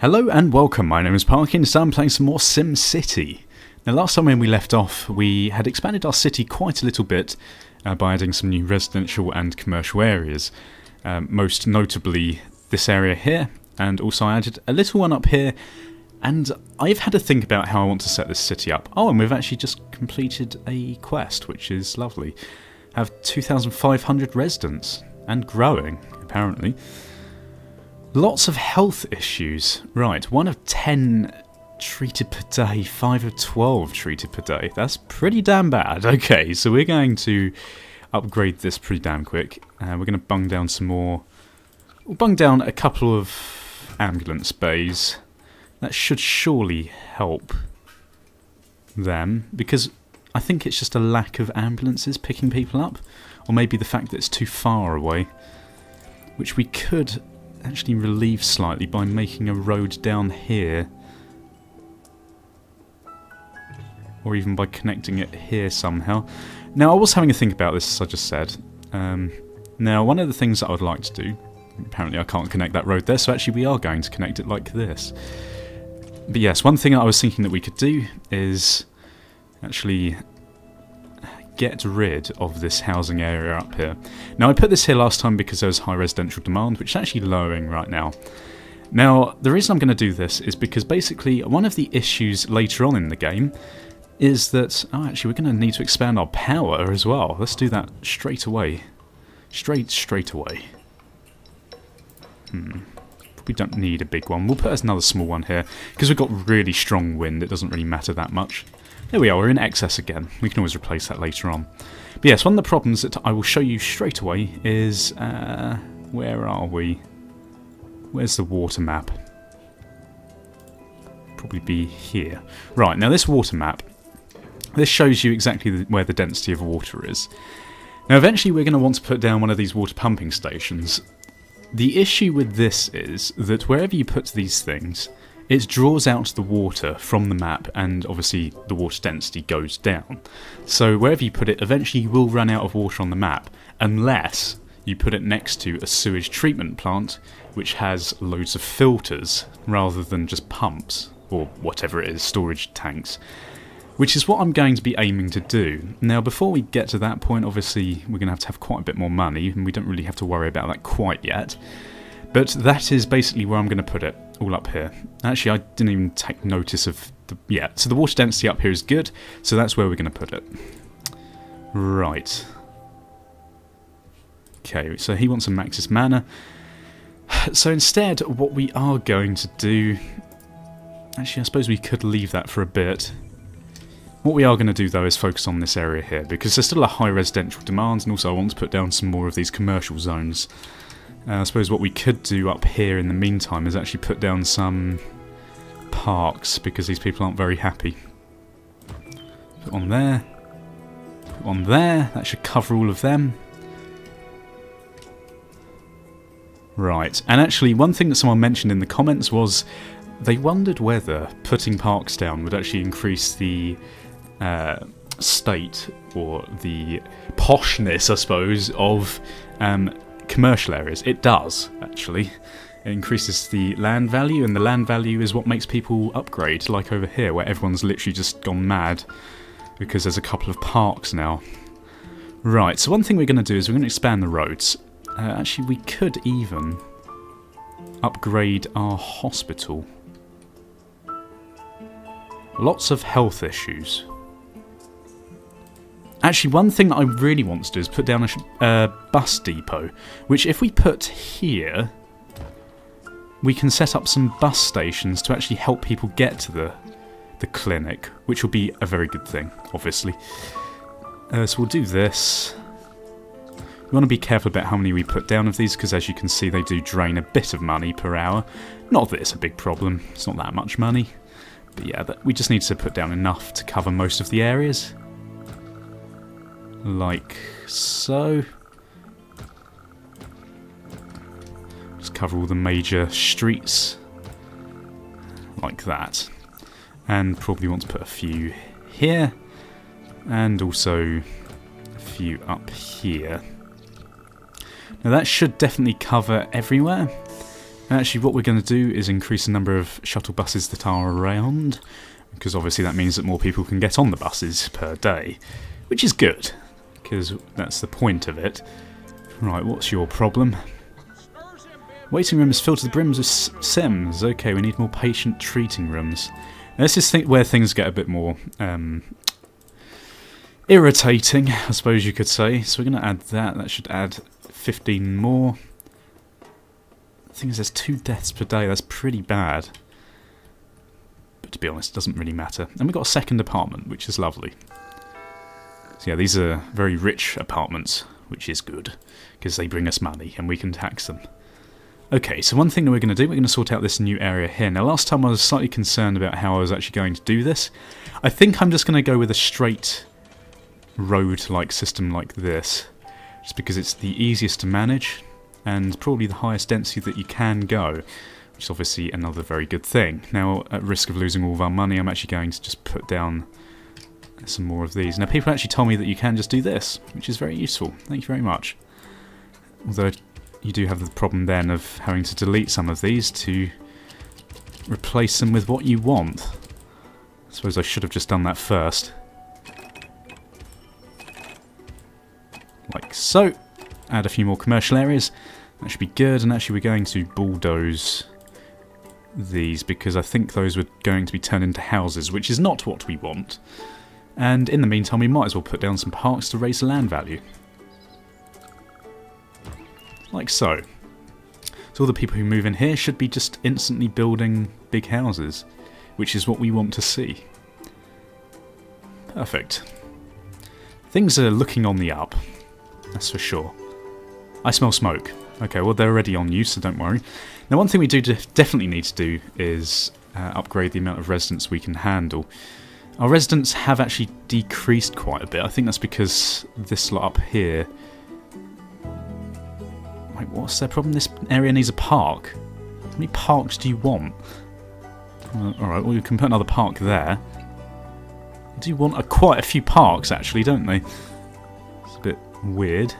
Hello and welcome, my name is Parky and today I'm playing some more Sim City. Now last time when we left off we had expanded our city quite a little bit by adding some new residential and commercial areas. Most notably this area here, and also I added a little one up here, and I've had to think about how I want to set this city up. Oh, and we've actually just completed a quest, which is lovely. Have 2,500 residents, and growing, apparently. Lots of health issues. Right, 1 of 10 treated per day, 5 of 12 treated per day. That's pretty damn bad. Okay, so we're going to upgrade this pretty damn quick. We're going to bung down some more. We'll bung down a couple of ambulance bays. That should surely help them, because I think it's just a lack of ambulances picking people up. Or maybe the fact that it's too far away, which we could actually relieve slightly by making a road down here, or even by connecting it here somehow. Now I was having a think about this, as I just said. Now one of the things that I would like to do, apparently I can't connect that road there, so actually we are going to connect it like this. But yes, one thing I was thinking that we could do is actually get rid of this housing area up here. Now I put this here last time because there was high residential demand, which is actually lowering right now. Now the reason I'm going to do this is because basically one of the issues later on in the game is that, oh actually we're going to need to expand our power as well. Let's do that straight away. Straight away. Probably don't need a big one. We'll put another small one here because we've got really strong wind. It doesn't really matter that much. There we are, we're in excess again. We can always replace that later on. But yes, one of the problems that I will show you straight away is... where are we? Where's the water map? Probably be here. Right, now this water map, this shows you exactly where the density of water is. Now eventually we're going to want to put down one of these water pumping stations. The issue with this is that wherever you put these things, it draws out the water from the map, and obviously the water density goes down. So wherever you put it, eventually you will run out of water on the map, unless you put it next to a sewage treatment plant, which has loads of filters, rather than just pumps, or whatever it is, storage tanks. Which is what I'm going to be aiming to do. Now before we get to that point, obviously we're going to have quite a bit more money, and we don't really have to worry about that quite yet. But that is basically where I'm going to put it, all up here. Actually, I didn't even take notice of the... yeah, so the water density up here is good, so that's where we're going to put it. Right. Okay, so he wants a Maxis Manor. So instead, what we are going to do... actually, I suppose we could leave that for a bit. What we are going to do, though, is focus on this area here, because there's still a high residential demand, and also I want to put down some more of these commercial zones. I suppose what we could do up here in the meantime is actually put down some parks, because these people aren't very happy. Put one there. Put one there. That should cover all of them. Right. And actually, one thing that someone mentioned in the comments was they wondered whether putting parks down would actually increase the state, or the poshness, I suppose, of commercial areas. It does, actually. It increases the land value, and the land value is what makes people upgrade, like over here, where everyone's literally just gone mad because there's a couple of parks now. Right, so one thing we're going to do is we're going to expand the roads. Actually, we could even upgrade our hospital. Lots of health issues. Actually, one thing that I really want to do is put down a bus depot, which if we put here, we can set up some bus stations to actually help people get to the clinic, which will be a very good thing, obviously. So we'll do this. We want to be careful about how many we put down of these, because as you can see, they do drain a bit of money per hour. Not that it's a big problem, it's not that much money. But yeah, we just need to put down enough to cover most of the areas. Like so. Just cover all the major streets. Like that. And probably want to put a few here. And also a few up here. Now that should definitely cover everywhere. And actually what we're going to do is increase the number of shuttle buses that are around, because obviously that means that more people can get on the buses per day, which is good, because that's the point of it. Right, what's your problem? Waiting room is filled to the brims with Sims. Okay, we need more patient treating rooms. Now, this is where things get a bit more irritating, I suppose you could say. So we're going to add that. That should add 15 more. The thing is, there's 2 deaths per day. That's pretty bad. But to be honest, it doesn't really matter. And we've got a second apartment, which is lovely. So yeah, these are very rich apartments, which is good, because they bring us money and we can tax them. Okay, so one thing that we're going to do, we're going to sort out this new area here. Now, last time I was slightly concerned about how I was actually going to do this. I think I'm just going to go with a straight road-like system like this, just because it's the easiest to manage and probably the highest density that you can go, which is obviously another very good thing. Now, at risk of losing all of our money, I'm actually going to just put down some more of these. Now, people actually told me that you can just do this, which is very useful. Thank you very much. Although you do have the problem then of having to delete some of these to replace them with what you want. I suppose I should have just done that first. Like so. Add a few more commercial areas. That should be good. And actually we're going to bulldoze these, because I think those were going to be turned into houses, which is not what we want. And in the meantime we might as well put down some parks to raise the land value. Like so. So all the people who move in here should be just instantly building big houses, which is what we want to see. Perfect. Things are looking on the up, that's for sure. I smell smoke. Okay, well they're already on use, so don't worry. Now one thing we do definitely need to do is upgrade the amount of residents we can handle. Our residents have actually decreased quite a bit. I think that's because this lot up here... Wait, what's their problem? This area needs a park. How many parks do you want? Alright, well we can put another park there. They do want quite a few parks actually, don't they? It's a bit weird.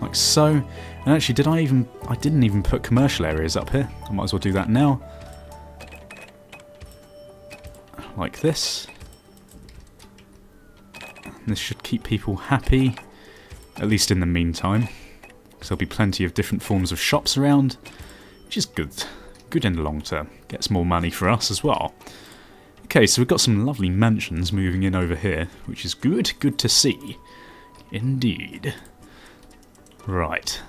Like so. And actually, I didn't even put commercial areas up here. I might as well do that now. Like this. And this should keep people happy, at least in the meantime. Because there'll be plenty of different forms of shops around, which is good. Good in the long term. Gets more money for us as well. Okay, so we've got some lovely mansions moving in over here, which is good. Good to see. Indeed. Right.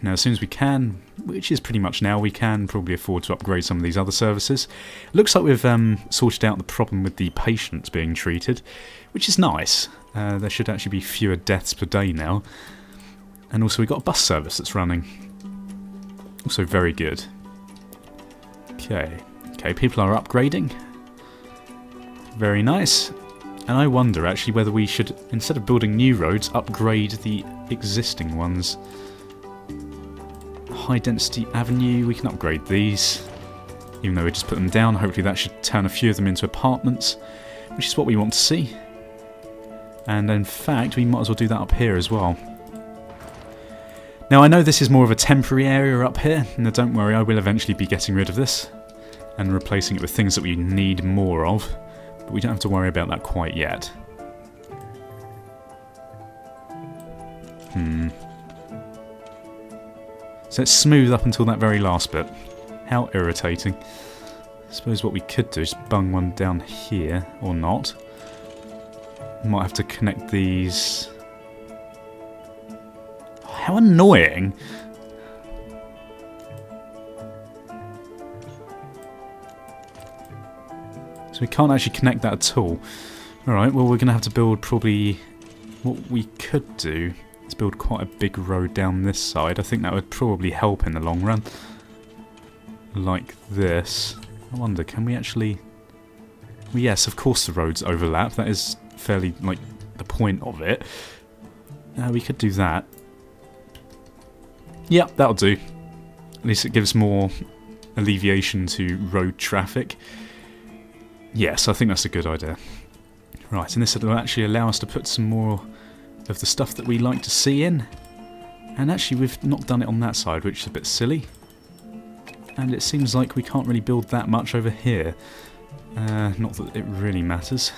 Now, as soon as we can, which is pretty much now, we can probably afford to upgrade some of these other services. It looks like we've sorted out the problem with the patients being treated, which is nice. There should actually be fewer deaths per day now. And also we've got a bus service that's running. Also very good. Okay, people are upgrading. Very nice. And I wonder actually whether we should, instead of building new roads, upgrade the existing ones. High density avenue, we can upgrade these. Even though we just put them down, hopefully that should turn a few of them into apartments, which is what we want to see. And in fact, we might as well do that up here as well. Now I know this is more of a temporary area up here, and don't worry, I will eventually be getting rid of this and replacing it with things that we need more of, but we don't have to worry about that quite yet. So it's smooth up until that very last bit. How irritating. I suppose what we could do is bung one down here, or not. Might have to connect these... How annoying! So we can't actually connect that at all. Alright, well we're going to have to build probably... What we could do is build quite a big road down this side. I think that would probably help in the long run. Like this. I wonder, can we actually... Well, yes, of course the roads overlap. That is fairly, like, the point of it. We could do that. Yep, that'll do. At least it gives more alleviation to road traffic. Yes, I think that's a good idea. Right, and this will actually allow us to put some more of the stuff that we like to see in. And actually we've not done it on that side, which is a bit silly. and it seems like we can't really build that much over here. Not that it really matters.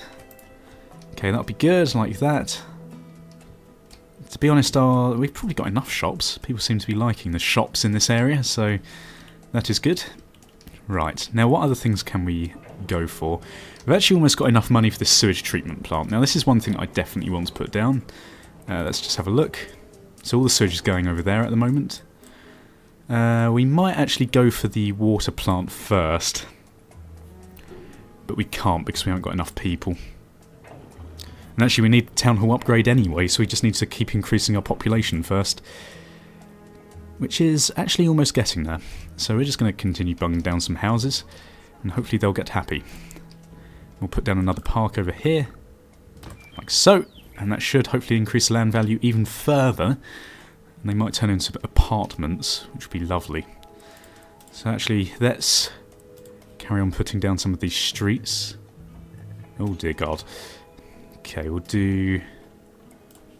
Okay, that'll be good, like that. To be honest, we've probably got enough shops. People seem to be liking the shops in this area, so that is good. Right, now what other things can we go for? We've actually almost got enough money for this sewage treatment plant. Now this is one thing I definitely want to put down. Let's just have a look. So all the sewage is going over there at the moment. We might actually go for the water plant first. But we can't because we haven't got enough people. And actually we need the town hall upgrade anyway, so we just need to keep increasing our population first. Which is actually almost getting there. So we're just going to continue bunging down some houses, and hopefully they'll get happy. We'll put down another park over here, like so, and that should hopefully increase the land value even further. And they might turn into apartments, which would be lovely. So actually, let's carry on putting down some of these streets. Oh dear God. Okay, we'll do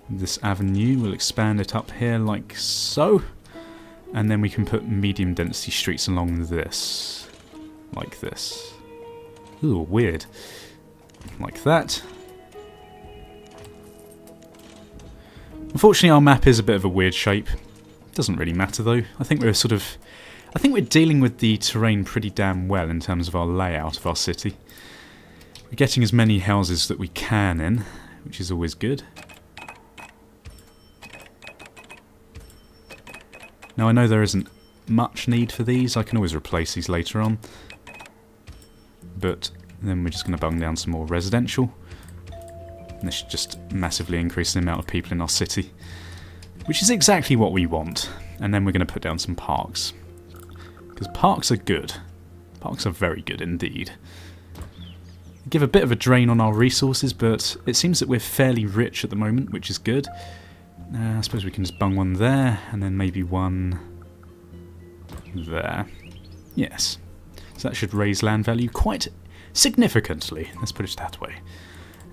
this avenue, we'll expand it up here like so. And then we can put medium density streets along this. Like this. Ooh, weird. Like that. Unfortunately our map is a bit of a weird shape. Doesn't really matter though. I think we're dealing with the terrain pretty damn well in terms of our layout of our city. We're getting as many houses that we can in, which is always good. Now I know there isn't much need for these, I can always replace these later on. But then we're just going to bung down some more residential. And this should just massively increase the amount of people in our city. Which is exactly what we want. And then we're going to put down some parks. Because parks are good. Parks are very good indeed. Give a bit of a drain on our resources, but it seems that we're fairly rich at the moment, which is good. I suppose we can just bung one there, and then maybe one there. Yes. So that should raise land value quite significantly, let's put it that way.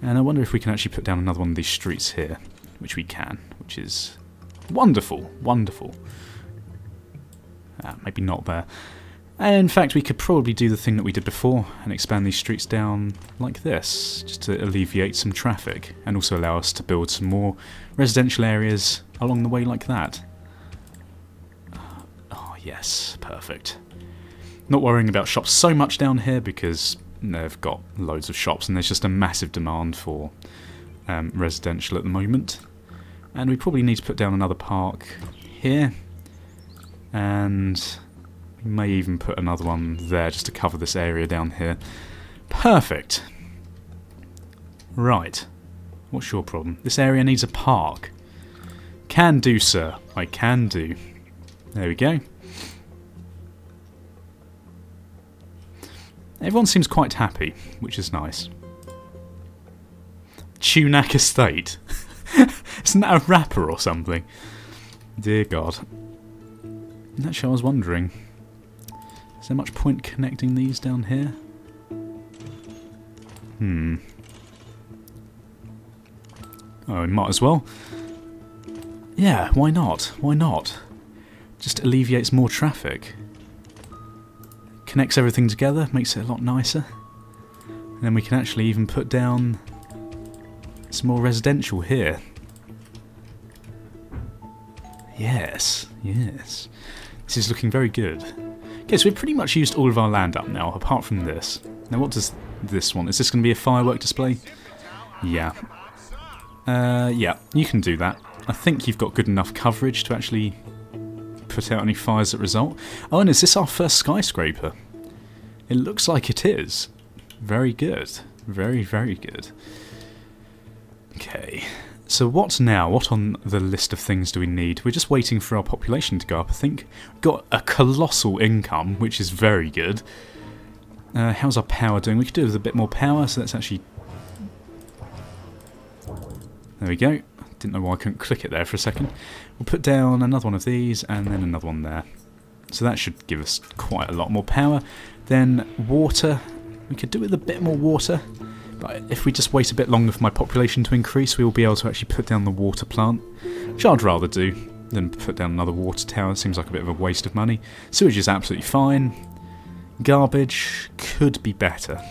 And I wonder if we can actually put down another one of these streets here, which we can, which is wonderful, wonderful. Maybe not there. In fact, we could probably do the thing that we did before and expand these streets down like this, just to alleviate some traffic and also allow us to build some more residential areas along the way like that. Oh yes, perfect. Not worrying about shops so much down here because they've got loads of shops and there's just a massive demand for residential at the moment. And we probably need to put down another park here, and we may even put another one there just to cover this area down here. Perfect. Right. What's your problem? This area needs a park. Can do, sir. I can do. There we go. Everyone seems quite happy, which is nice. Tunac Estate. Isn't that a rapper or something? Dear God. Actually, I was wondering, is there much point connecting these down here? Oh, we might as well. Yeah, why not? Why not? Just alleviates more traffic. Connects everything together, makes it a lot nicer. And then we can actually even put down some more residential here. Yes, yes. This is looking very good. Okay, so we've pretty much used all of our land up now, apart from this. Now what does this want? Is this going to be a firework display? Yeah. Yeah, you can do that. I think you've got good enough coverage to actually put out any fires that result. Oh, and is this our first skyscraper? It looks like it is. Very good. Very, very good. Okay. So what now? What on the list of things do we need? We're just waiting for our population to go up, I think. We've got a colossal income, which is very good. How's our power doing? We could do with a bit more power, so let's actually... There we go. Didn't know why I couldn't click it there for a second. We'll put down another one of these, and then another one there. So that should give us quite a lot more power. Then water. We could do with a bit more water. But if we just wait a bit longer for my population to increase, we will be able to actually put down the water plant, which I'd rather do. Then put down another water tower. Seems like a bit of a waste of money. Sewage is absolutely fine. Garbage could be better.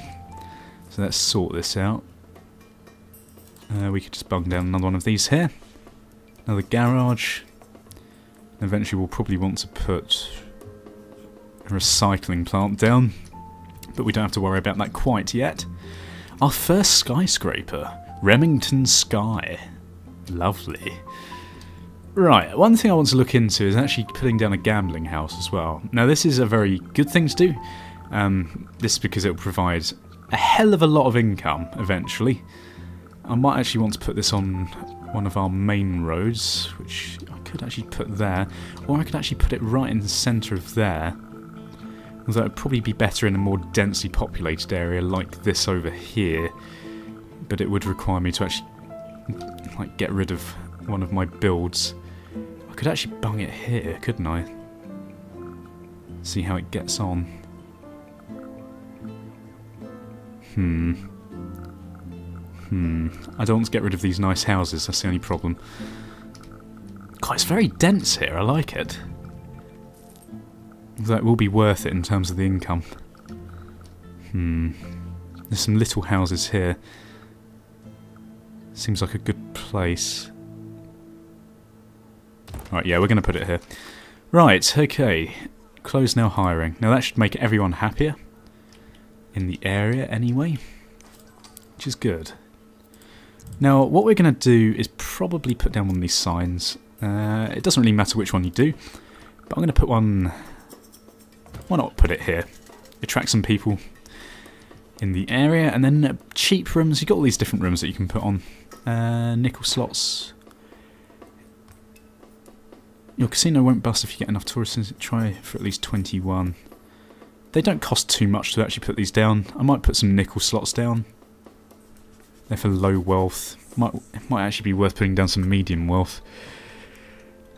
So let's sort this out. We could just bung down another one of these here. Another garage. Eventually we'll probably want to put a recycling plant down. But we don't have to worry about that quite yet. Our first skyscraper. Remington Sky. Lovely. Right, one thing I want to look into is actually putting down a gambling house as well. Now this is a very good thing to do. This is because it will provide a hell of a lot of income eventually. I might actually want to put this on one of our main roads, which I could actually put there. Or I could actually put it right in the centre of there. Although it would probably be better in a more densely populated area like this over here. But it would require me to actually get rid of one of my builds. I could actually bung it here, couldn't I? See how it gets on. I don't want to get rid of these nice houses, that's the only problem. God, it's very dense here, I like it. That will be worth it in terms of the income. There's some little houses here. Seems like a good place. Right, yeah, we're going to put it here. Right, okay. Close now hiring. Now that should make everyone happier. In the area, anyway. Which is good. Now, what we're going to do is probably put down one of these signs. It doesn't really matter which one you do. But I'm going to put one... Why not put it here? Attract some people in the area. And then cheap rooms. You've got all these different rooms that you can put on. Nickel slots. Your casino won't bust if you get enough tourists. Try for at least 21. They don't cost too much to actually put these down. I might put some nickel slots down. They're for low wealth. It might actually be worth putting down some medium wealth.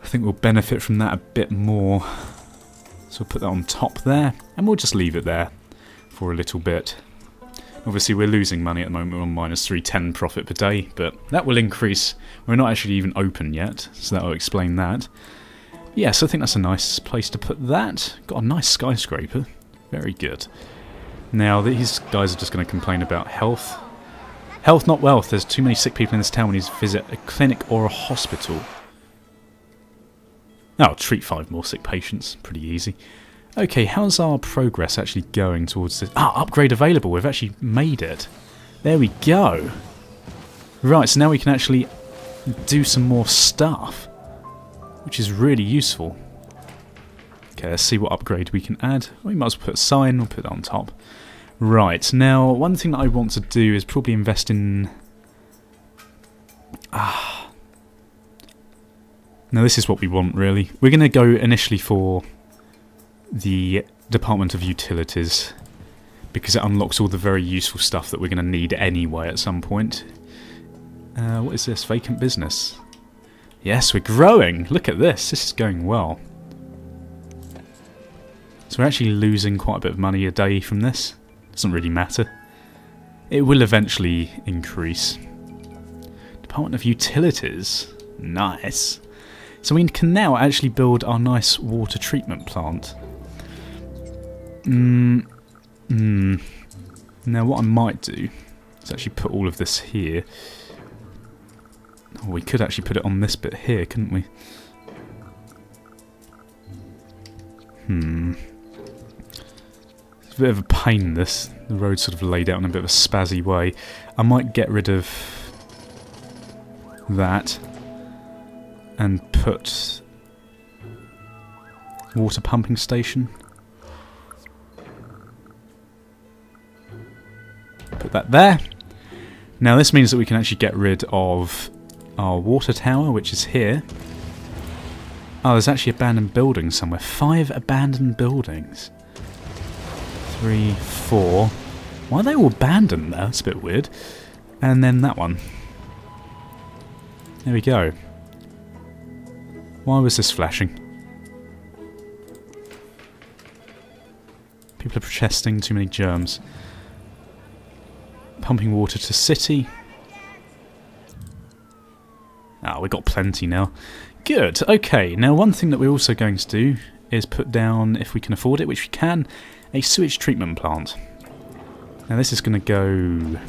I think we'll benefit from that a bit more. So we'll put that on top there. And we'll just leave it there for a little bit. Obviously we're losing money at the moment. We're on minus 310 profit per day. But that will increase. We're not actually even open yet. So that will explain that. Yes, I think that's a nice place to put that. Got a nice skyscraper. Very good. Now, these guys are just going to complain about health. Health, not wealth. There's too many sick people in this town. We need to visit a clinic or a hospital. Oh, treat 5 more sick patients. Pretty easy. Okay, how's our progress actually going towards this? Ah, upgrade available. We've actually made it. There we go. Right, so now we can actually do some more stuff, which is really useful. Okay, let's see what upgrade we can add. We might as well put a sign, we'll put that on top. Right, now one thing that I want to do is probably invest in... Now this is what we want really. We're going to go initially for the Department of Utilities, because it unlocks all the very useful stuff that we're going to need anyway at some point. What is this? Vacant business. Yes, we're growing! Look at this, this is going well. So we're actually losing quite a bit of money a day from this. Doesn't really matter. It will eventually increase. Department of Utilities. Nice. So we can now actually build our nice water treatment plant. Now what I might do is actually put all of this here. Oh, we could actually put it on this bit here, couldn't we? It's a bit of a pain, this. The road's sort of laid out in a bit of a spazzy way. I might get rid of that and put water pumping station. Put that there. Now this means that we can actually get rid of our water tower, which is here. Oh, there's actually abandoned buildings somewhere. 5 abandoned buildings. 3, 4. Why are they all abandoned there? That's a bit weird. And then that one. There we go. Why was this flashing? People are protesting, too many germs. Pumping water to city. Ah, we've got plenty now. Good, okay, now one thing that we're also going to do is put down, if we can afford it, which we can, a sewage treatment plant. Now this is going to go...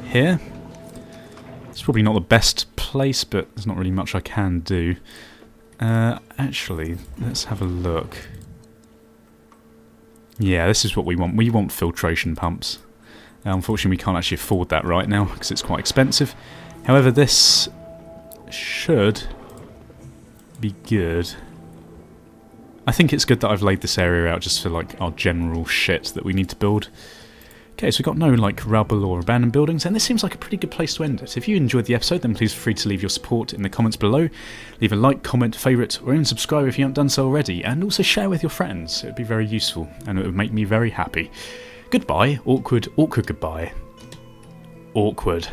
here. It's probably not the best place, but there's not really much I can do. Actually, let's have a look. Yeah, this is what we want. We want filtration pumps. Unfortunately, we can't actually afford that right now because it's quite expensive. However, this should be good. I think it's good that I've laid this area out just for like our general shit that we need to build. Okay, so we've got no like rubble or abandoned buildings, and this seems like a pretty good place to end it. If you enjoyed the episode, then please feel free to leave your support in the comments below. Leave a like, comment, favourite, or even subscribe if you haven't done so already, and also share with your friends. It would be very useful, and it would make me very happy. Goodbye, awkward, awkward goodbye. Awkward.